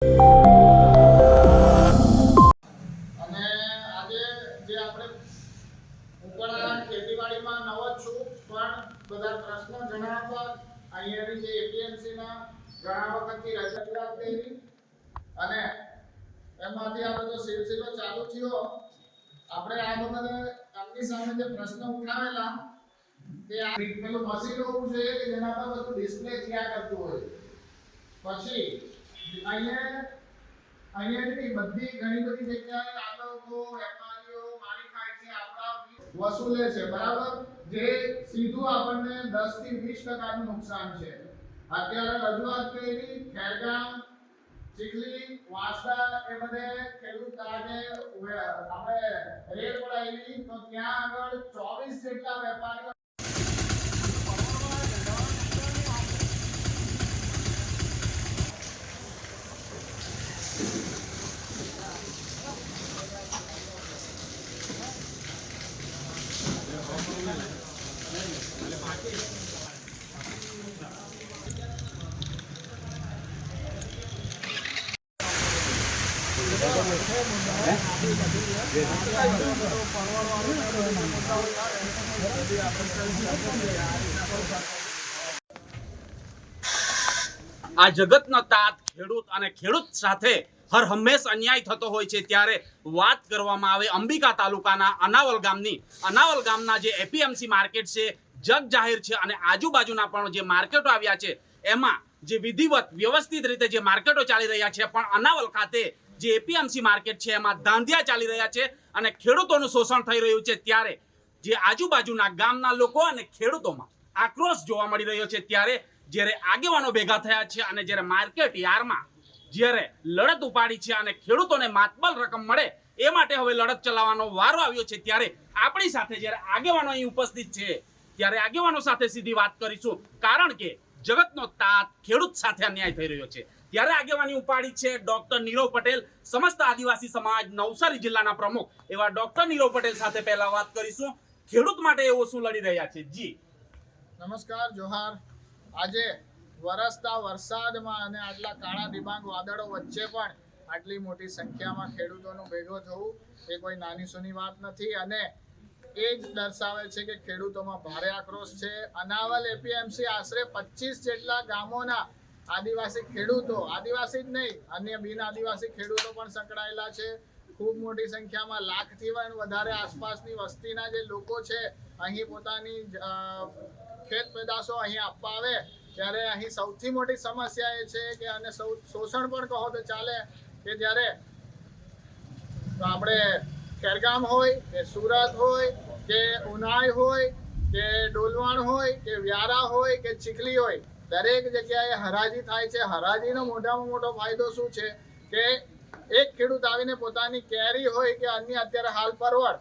અને આજે જે આપણે ઉપરના ખેતીવાડીમાં નવો છું પણ બધા પ્રશ્નો જણાવવા અહીંયાની જે એપીએમસી ના ઘણા વખતથી રજૂઆત કરી અને એમાંથી આ બધો સિલસિલો ચાલુ થયો. આપણે આ બધા આપની સામે જે પ્રશ્નો ઉઠાવેલા તે આ પેલું મશીન હોવું જોઈએ કે જેના પર બધું ડિસ્પ્લે થયા કરતું હોય. પછી અહીંયાની બધી ઘણી બધી જગ્યાએ આ લોકો વેપારીઓ મારી ખાય છે, આપણા વસૂલે છે, બરાબર, જે સીધું આપણને 10 થી 20% નું નુકસાન છે. અત્યારે રજૂઆત કરી ખેરગામ, ચીખલી, વાંસદા એ બધે ખેડૂત આજે આપણે રેડ પડાવી તો ત્યાં આગળ 24 જેટલા વેપારીઓ આ જગતનો તાત ખેડૂત અને ખેડૂત સાથે હર હંમેશ અન્યાય થતો હોય છે. ત્યારે વાત કરવામાં આવે અંબિકા તાલુકાના અનાવલ ગામના જે એપીએમસી માર્કેટ છે, જગ જાહેર છે અને આજુબાજુના પણ જે માર્કેટો આવ્યા છે એમાં જે વિધિવત વ્યવસ્થિત રીતે જે માર્કેટો ચાલી રહ્યા છે, પણ અનાવલ ખાતે જે એપીએમસી માર્કેટ છે એમાં ધાંધિયા ચાલી રહ્યા છે અને ખેડૂતોનું શોષણ થઈ રહ્યું છે. ત્યારે જે આજુબાજુના ગામના લોકો અને ખેડૂતોમાં આક્રોશ જોવા મળી રહ્યો છે. ત્યારે જ્યારે આગેવાનો ભેગા થયા છે અને જ્યારે માર્કેટ યાર્ડમાં જ્યારે લડત ઉપાડી છે અને ખેડૂતોને માતબર રકમ મળે એ માટે હવે લડત ચલાવવાનો વારો આવ્યો છે. ત્યારે આપણી સાથે જ્યારે આગેવાનો અહીં ઉપસ્થિત છે ત્યારે આગેવાનો સાથે સીધી વાત કરીશું, કારણ કે જગતનો તાત ખેડૂત સાથે અન્યાય થઈ રહ્યો છે. ત્યારે આગેવાની ઉપાડી છે ડોક્ટર નીરવ પટેલ, સમસ્ત આદિવાસી સમાજ નવસારી જિલ્લાના પ્રમુખ એવા ડોક્ટર નીરવ પટેલ સાથે પહેલા વાત કરીશું. ખેડૂત માટે એવો શું લડી રહ્યા છે? જી નમસ્કાર, જોહાર. આજે વરસતા વરસાદમાં અને આટલા કાળા ડિબાંગ વાદળો વચ્ચે પણ આટલી મોટી સંખ્યામાં ખેડૂતોનું ભેગો થવું એ કોઈ નાની સૂની વાત નથી અને એ જ દર્શાવે છે કે ખેડૂતોમાં ભારે આક્રોશ છે. અનાવલ એપીએમસી આશરે 25 જેટલા ગામોના આદિવાસી ખેડૂતો, આદિવાસી જ નહીં અન્ય બિન આદિવાસી ખેડૂતો પણ સંકળાયેલા છે. ખૂબ મોટી સંખ્યામાં લાખથી પણ વધારે આસપાસની વસ્તીના જે લોકો છે અહીં પોતાની ખેત પેદાશો અહીં આપવા આવે ત્યારે અહીં સૌથી મોટી સમસ્યા એ છે કે અને શોષણ પણ કહો તો ચાલે કે જ્યારે આપણે ખેરગામ હોય કે સુરત હોય કે ઉનાઈ હોય કે ડોલવણ હોય કે વ્યારા હોય કે ચીખલી હોય, દરેક જગ્યાએ હરાજી થાય છે. હરાજીનો મોટામાં મોટો ફાયદો શું છે કે એક ખેડૂત આવીને પોતાની કેરી હોય કે અન્ય અત્યારે હાલ પરવળ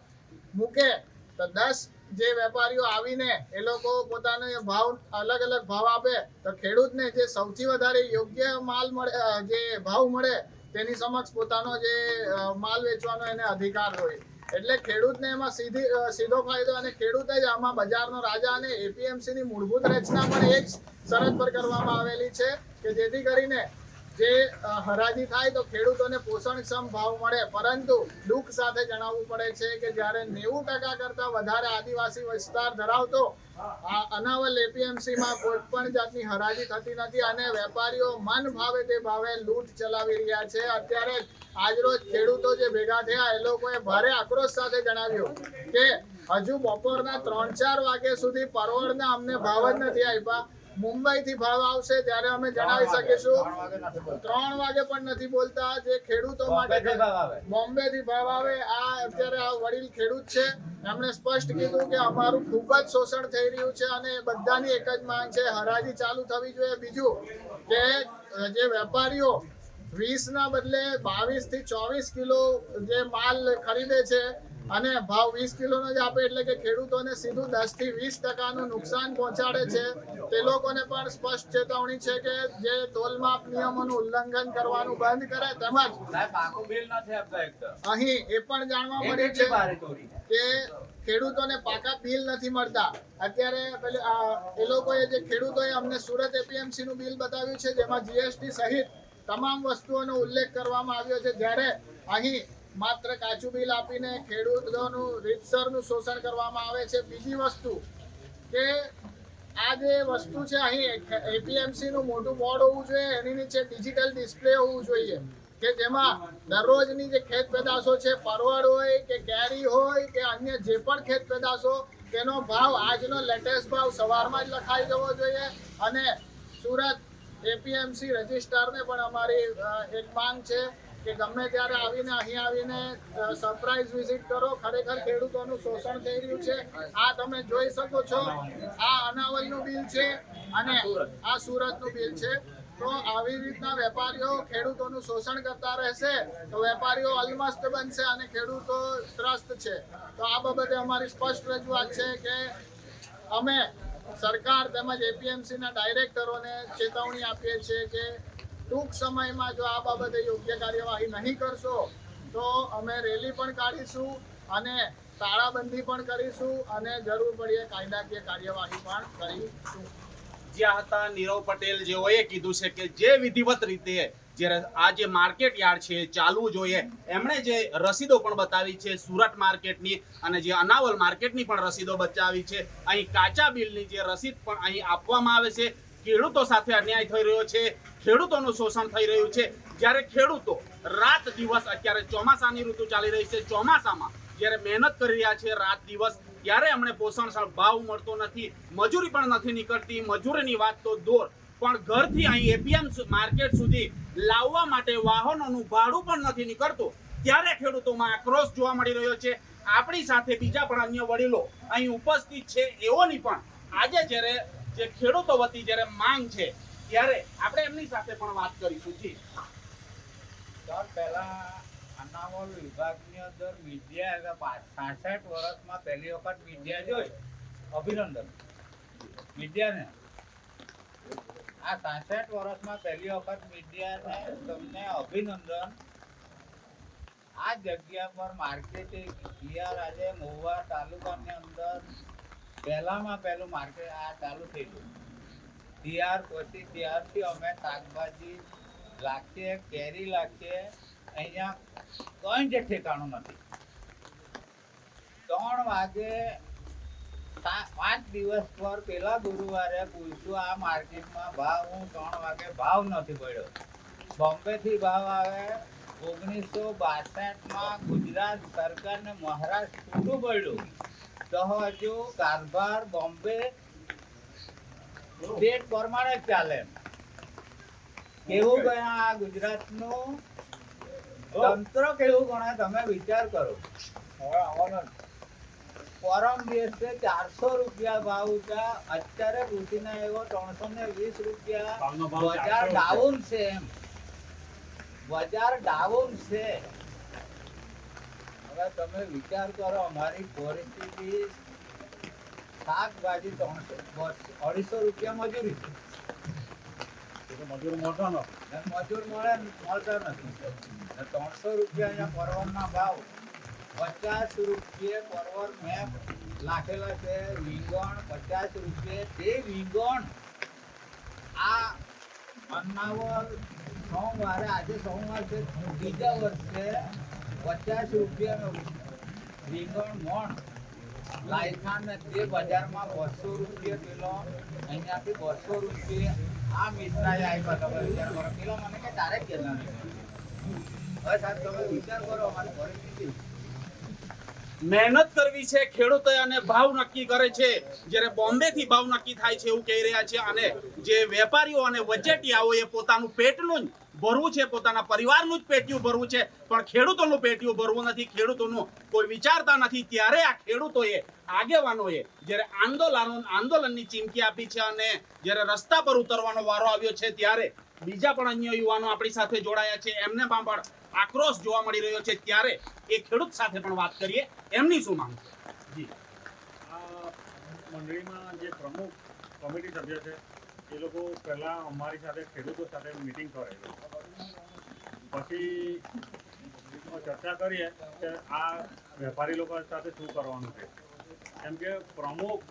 મૂકે તો 10 જે વેપારીઓ આવીને એ લોકો પોતાનો ભાવ અલગ અલગ ભાવ આપે તો ખેડૂતને જે સૌથી વધારે યોગ્ય માલ મળે, જે ભાવ મળે તેની સમક્ષ પોતાનો જે માલ વેચવાનો એને અધિકાર હોય. એટલે ખેડૂતને એમાં સીધો ફાયદો અને ખેડૂત જ આમાં બજારનો રાજા. અને એપીએમસીની મૂળભૂત રચના પણ એ જ શરત પર કરવામાં આવેલી છે કે જેથી કરીને જે હરાજી થાય તો ખેડૂતોને પોષણક્ષમ ભાવ મળે. પરંતુ દુઃખ સાથે જણાવવું પડે છે કે જ્યારે 90% કરતા વધારે આદિવાસી વિસ્તાર ધરાવતો આ અનાવલ એપીએમસીમાં કોઈ પણ જાતની હરાજી થતી નથી અને વેપારીઓ મન ભાવે તે ભાવે લૂંટ ચલાવી રહ્યા છે. અત્યારે આજરોજ ખેડૂતો જે ભેગા થયા એ લોકોએ ભારે આક્રોશ સાથે જણાવ્યું કે હજુ બપોરના 3-4 વાગ્યા સુધી પરવળના અમને ભાવ જ નથી આપ્યા. મુંબઈથી ભાવ આવશે ત્યારે અમે જણાવી શકીશું. 3 વાગે પણ નથી બોલતા. જે ખેડૂતો માટે બોમ્બે થી ભાવ આવે, આ અત્યારે આ વડીલ ખેડૂત છે, એમણે સ્પષ્ટ કીધું કે અમારું ખૂબ જ શોષણ થઈ રહ્યું છે અને બધાની એક જ માંગ છે હરાજી ચાલુ થવી જોઈએ. બીજું કે જે વેપારીઓ 20 ના બદલે 22 થી 24 કિલો જે માલ ખરીદે છે અને ભાવ 20 કિલોનો જ આપે એટલે કે ખેડૂતોને સીધું 10 થી 20% નું નુકસાન પહોંચાડે છે. તે લોકોને પણ સ્પષ્ટ ચેતવણી છે કે જે તોલમાપ નિયમોનું ઉલ્લંઘન કરવાનું બંધ કરે. તેમજ અહીં એ પણ જાણવા મળ્યું છે કે ખેડૂતોને પાકા બિલ નથી મળતા. અત્યારે એ લોકોએ જે ખેડૂતોએ અમને સુરત એપીએમસી નું બિલ બતાવ્યું છે જેમાં જીએસટી સહિત તમામ વસ્તુઓનો ઉલ્લેખ કરવામાં આવ્યો છે. જ્યારે અહીં માત્ર કાચું બિલ આપીને ખેડૂતોનું રીતસરનું શોષણ કરવામાં આવે છે. બીજી વસ્તુ કે આ જે વસ્તુ છે, અહીં એપીએમસી નું મોટું બોર્ડ હોવું જોઈએ, એની નીચે ડિજિટલ ડિસ્પ્લે હોવું જોઈએ કે જેમાં દરરોજની જે ખેત પેદાશો છે, પરવળ હોય કે કેરી હોય કે અન્ય જે પણ ખેત પેદાશો, તેનો ભાવ આજનો લેટેસ્ટ ભાવ સવારમાં જ લખાઈ જવો જોઈએ. અને સુરત એપીએમસી રજિસ્ટ્રારને પણ અમારી એક માંગ છે કે ગમે ત્યારે અહીં આવીને સરપ્રાઇઝ વિઝિટ કરો. ખરેખર ખેડૂતોનું શોષણ થઈ રહ્યું છે. આ તમે જોઈ શકો છો, આ અનાવલનું બિલ છે અને આ સુરતનું બિલ છે. તો આવી રીતના વેપારીઓ ખેડૂતોનું શોષણ કરતા રહેશે તો વેપારીઓ અલમસ્ત બનશે અને ખેડૂતો ત્રસ્ત છે. તો આ બાબતે અમારી સ્પષ્ટ રજૂઆત છે કે અમે સરકાર તેમજ એપીએમસીના ડાયરેક્ટરોને ચેતવણી આપીએ છીએ કે ટૂંક સમયમાં જો આ બાબતે યોગ્ય કાર્યવાહી નહીં કરશો તો અમે રેલી પણ કાઢીશું અને તાળાબંધી પણ કરીશું અને જરૂર પડીએ કાયદાકીય કાર્યવાહી પણ કરીશું. જ્યાં હતા નીરવ પટેલ, જેઓએ કીધું છે કે જે વિધિવત રીતે જ્યારે આ જે માર્કેટ યાર્ડ છે ચાલવું જોઈએ, એમણે જે રસીદો પણ બતાવી છે સુરત માર્કેટની અને જે અનાવલ માર્કેટની પણ રસીદો બતાવી છે. અહીં કાચા બિલની જે રસીદ પણ અહીં આપવામાં આવે છે. ખેડૂતો સાથે અન્યાય થઈ રહ્યો છે, ખેડૂતોનું શોષણ થઈ રહ્યું છે. જ્યારે ખેડૂતો રાત દિવસ, અત્યારે ચોમાસાની ઋતુ ચાલી રહી છે, ચોમાસામાં જ્યારે મહેનત કરી રહ્યા છે રાત દિવસ, ત્યારે એમણે પોષણક્ષમ ભાવ મળતો નથી, મજૂરી પણ નથી નીકળતી. મજૂરીની વાત તો દૂર, પણ ઘરથી અહીં એપીએમસી માર્કેટ સુધી લાવવા માટે વાહનોનું ભાડું પણ નથી નીકળતું. ત્યારે ખેડૂતોમાં આક્રોશ જોવા મળી રહ્યો છે. આપણી સાથે બીજા પણ અન્ય વડીલો અહીં ઉપસ્થિત છે. એઓની પણ આજે જ્યારે જે ખેડૂતો વતી જ્યારે માંગ છે ત્યારે આપણે એમની સાથે પણ વાત કરીશું. જી પહેલા અનાવલ વિભાગની અંદર મીડિયા 66 વર્ષમાં પહેલી વખત મીડિયા જોઈ. અભિનંદન મીડિયાને. આ 66 વર્ષમાં પહેલી વખત મીડિયાને તમને અભિનંદન. આ જગ્યા પર માર્કેટિંગ આજે મહુવા તાલુકાની અંદર પહેલામાં પહેલું માર્કેટ આ ચાલુ થઈ ગયું. ત્યારથી અમે શાકભાજી લાગશે, કેરી લાગશે, અહીંયા કંઈ જ ઠેકાણું નથી. 3 વાગે 5 દિવસ પર પેલા ગુરુવારે પૂછ્યું આ માર્કેટમાં ભાવ, હું 3 વાગે ભાવ નથી પડ્યો. બોમ્બેથી ભાવ આવે 1962માં ગુજરાત સરકારને મહારાષ્ટ્ર છૂટું પડ્યું તો હજુ કારભાર બોમ્બે સ્ટેટ પ્રમાણે ચાલે. કેવું ગણા આ ગુજરાતનું તંત્ર, કેવું ગણા તમે વિચાર કરો. પરમ દિવસે 400 રૂપિયા ભાવ હતા, અત્યારે પૂછીને આવ્યો 320 રૂપિયા. બજાર ડાઉન છે, એમ બજાર ડાઉન છે. હવે તમે વિચાર કરો અમારી પરિસ્થિતિ. શાકભાજી 250 રૂપિયા મજૂરી છે. મજૂર મળતો નથી. મજૂર મળતા નથી. 300 રૂપિયા અહીંયા પરવળના ભાવ. 50 રૂપિયે પરવળ મેં લાખેલા છે. રીંગણ 50 રૂપિયે. તે રીંગણ આ અનાવલ સોમવારે, આજે સોમવાર છે, બીજા વર્ષે 50 રૂપિયાનું રીંગણ મણ લાયખા ને તે બજારમાં 200 રૂપિયા કિલો. અહીંયાથી 200 રૂપિયા આ મિત્રાએ આપ્યા. તમે વિચાર કરો. કિલો મને કે તારે જ કેટલા નહીં. હવે સાહેબ તમે વિચાર કરો અમારી પરિસ્થિતિ. મહેનત કરવી છે ખેડૂતોએ અને ભાવ નક્કી કરે છે. જ્યારે બોમ્બે થી ભાવ નક્કી થાય છે એવું કહી રહ્યા છે. અને જે વેપારીઓ અને વચેટિયાઓએ પોતાનું પેટનું જ ભરવું છે, પોતાના પરિવારનું જ પેટીયું ભરવું છે, પણ ખેડૂતોનું પેટીયું ભરવું નથી. ખેડૂતોનું કોઈ વિચારતા નથી. ત્યારે આ ખેડૂતોએ, આગેવાનોએ જ્યારે આંદોલનની ચીમકી આપી છે અને જ્યારે રસ્તા પર ઉતરવાનો વારો આવ્યો છે, ત્યારે બીજા પણ અન્ય યુવાનો આપણી સાથે જોડાયા છે. એમને પણ આક્રોશ જોવા મળી રહ્યો છે. ત્યારે એ ખેડૂત સાથે પણ વાત કરીએ, એમની શું માંગ છે. જી, આ મંડળીમાં જે પ્રમુખ કમિટી સભ્ય છે એ લોકો પહેલા અમારી સાથે ખેડૂતો સાથે મિટિંગ કરે, પછી ચર્ચા કરીએ કે આ વેપારી લોકો સાથે શું કરવાનું છે. કેમ કે પ્રમુખ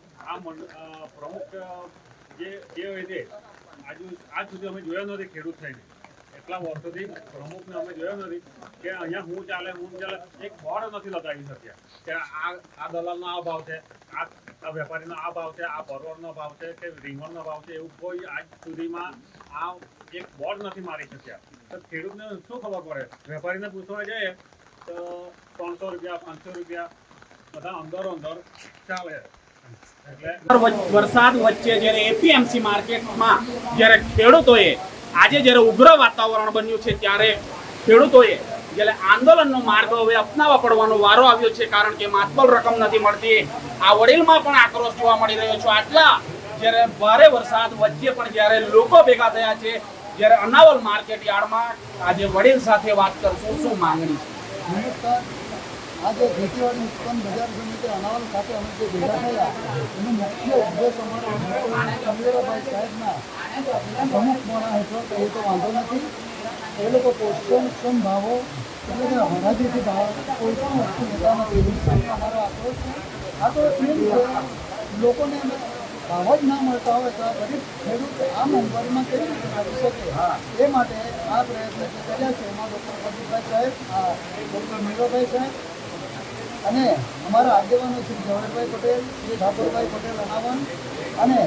જે હોય તે આજ સુધી અમે જોયા નથી ખેડૂત થઈને. એટલા વર્ષોથી પ્રમુખને અમે જોયો નથી કે અહીંયા હું ચાલે એક બોર્ડ નથી લગાવી શક્યા કે આ દલાલનો આ ભાવ છે, આ વેપારીનો આ ભાવ છે, આ પરવળનો ભાવ છે કે રીંગણનો ભાવ છે, એવું કોઈ આજ સુધીમાં આ એક બોર્ડ નથી મારી શક્યા. તો ખેડૂતને શું ખબર પડે? વેપારીને પૂછવા જઈએ તો 300 રૂપિયા 500 રૂપિયા બધા અંદર ચાલે. વરસાદ વચ્ચે જ્યારે એપીએમસી માર્કેટમાં જ્યારે ખેડૂતોએ આજે જ્યારે ઉગ્ર વાતાવરણ બન્યું છે ત્યારે ખેડૂતોએ જ્યારે આંદોલનનો માર્ગ હવે અપનાવવા પડવાનો વારો આવ્યો છે, કારણ કે માતબર રકમ નથી મળતી. આ વડીલમાં પણ આક્રોશ જોવા મળી રહ્યો છે. આટલા જ્યારે ભારે વરસાદ વચ્ચે પણ જ્યારે લોકો ભેગા થયા છે, જ્યારે અનાવલ માર્કેટ યાર્ડમાં આજે વડીલ સાથે વાત કરશું, શું માંગણી છે? નમસ્કાર. આજે ખેતીવાડી ઉત્પન્ન બજાર સમિતિ અનાવલ ખાતે અમે જે ભેગા થયા એનો મુખ્ય ઉદ્દેશ અમારો ચંદ્રભાઈ સાહેબના પ્રમુખ મોણા હેઠળ કહીએ તો વાંધો નથી. એ લોકો પોષણ ભાવો એટલે કે હરાજીથી ભાવ કોઈ પણ વસ્તુ લેતા નથી. એવી સામે અમારો આક્રોશ છે. આક્રોશ એમ છે લોકોને ભાવ જ ના મળતા હોય તો ગરીબ ખેડૂત આ મોંઘવારીમાં કેવી રીતે કરી શકે? એ માટે આ પ્રયત્ન જે કર્યા છે એમાં ડૉક્ટર પ્રદીપભાઈ સાહેબ, ડૉક્ટર મીરાભાઈ સાહેબ અને અમારા આગેવાનો શ્રી જવાહરભાઈ પટેલ, શ્રી ઠાકોરભાઈ પટેલ અનાવન અને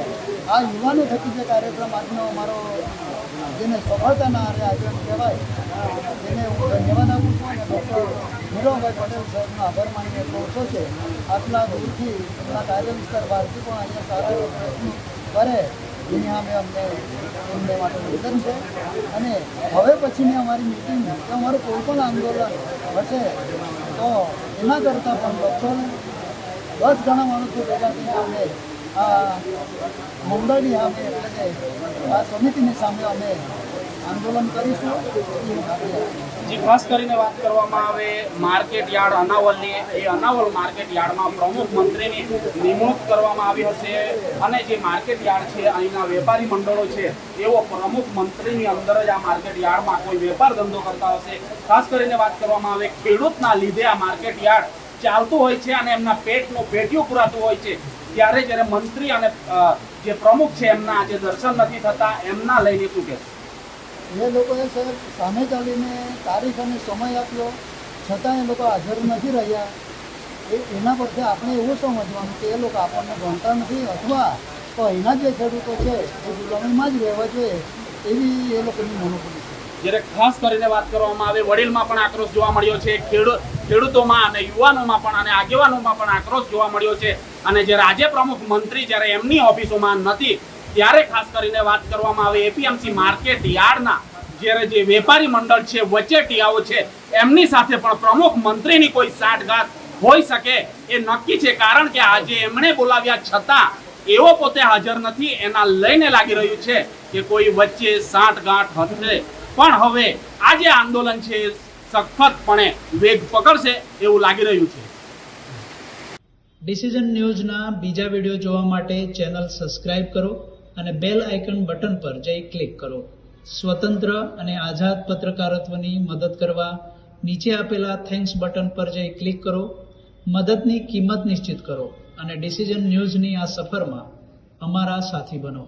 આ યુવાનો થકી જે કાર્યક્રમ આજનો અમારો જેને સફળતાના આયોજન કહેવાય તેને હું ધન્યવાદ આપું છું. અને ડૉક્ટર મીરાભાઈ પટેલ સાહેબનો આભાર માનીને પહોંચો છે. આટલા દૂરથી એમના કાર્ય વિસ્તાર બહારથી પણ અહીંયા સારા એવો પ્રયત્નો કરે એની સામે અમને એમને માટે નિવેદન છે. અને હવે પછીની અમારી મિટિંગ કે અમારું કોઈ પણ આંદોલન હશે તો એના કરતાં પણ 10 ગણા માણસો ભેગા થઈને અમે આ મંડળની સામે એટલે કે આ સમિતિની સામે અમે આંદોલન કરીશું. જે ખાસ કરીને વાત કરવામાં આવે માર્કેટ યાર્ડ અનાવલની, એ અનાવલ માર્કેટ યાર્ડમાં પ્રમુખ મંત્રીની નિમણૂક કરવામાં આવી હશે અને જે માર્કેટ યાર્ડ છે અહીંના વેપારી મંડળો છે એવો પ્રમુખ મંત્રીની અંદર જ આ માર્કેટ યાર્ડમાં કોઈ વેપાર ધંધો કરતા હશે. ખાસ કરીને વાત કરવામાં આવે ખેડૂતના લીધે આ માર્કેટ યાર્ડ ચાલતું હોય છે અને એમના પેટનું પેટીયું પુરાતું હોય છે. ત્યારે જ્યારે મંત્રી અને જે પ્રમુખ છે એમના આજે દર્શન નથી થતા, એમના લઈને શું કહેશો? એ લોકોએ સાહેબ સામે ચાલીને તારીખ અને સમય આપ્યો છતાં એ લોકો હાજર નથી રહ્યા. એના પરથી આપણે એવું સમજવાનું કે એ લોકો આપણને ભણતા નથી અથવા તો અહીંના જે ખેડૂતો છે એ ગુલામીમાં જ રહેવા જોઈએ એવી એ લોકોની મનોપતિ છે. જ્યારે ખાસ કરીને વાત કરવામાં આવે વડીલમાં પણ આક્રોશ જોવા મળ્યો છે, ખેડૂતોમાં અને યુવાનોમાં પણ અને આગેવાનોમાં પણ આક્રોશ જોવા મળ્યો છે. અને જ્યારે આજે પ્રમુખ મંત્રી જ્યારે એમની ઓફિસોમાં નથી ત્યારે ખાસ કરીને વાત કરવામાં આવે એપીએમસી માર્કેટ યાર્ડના જ્યારે જે વેપારી મંડળ છે, વચેટિયાઓ છે, એમની સાથે પણ પ્રમુખ મંત્રીની કોઈ સાંઠગાંઠ હોઈ શકે એ નક્કી છે. કારણ કે આજે એમણે બોલાવ્યા છતાં એવો પોતે હાજર નથી. એના લઈને લાગી રહ્યું છે કે કોઈ વચ્ચે સાંઠગાંઠ હશે. પણ હવે આ જે આંદોલન છે સખતપણે વેગ પકડશે એવું લાગી રહ્યું છે. ડિસિઝન ન્યૂઝના બીજા વિડીયો જોવા માટે ચેનલ સબસ્ક્રાઇબ કરો અને બેલ આઇકન બટન પર જઈ ક્લિક કરો. સ્વતંત્ર અને આઝાદ પત્રકારત્વની મદદ કરવા નીચે આપેલા થેન્ક્સ બટન પર જઈ ક્લિક કરો. મદદની કિંમત નિશ્ચિત કરો અને ડિસિઝન ન્યૂઝની આ સફરમાં અમારા સાથી બનો.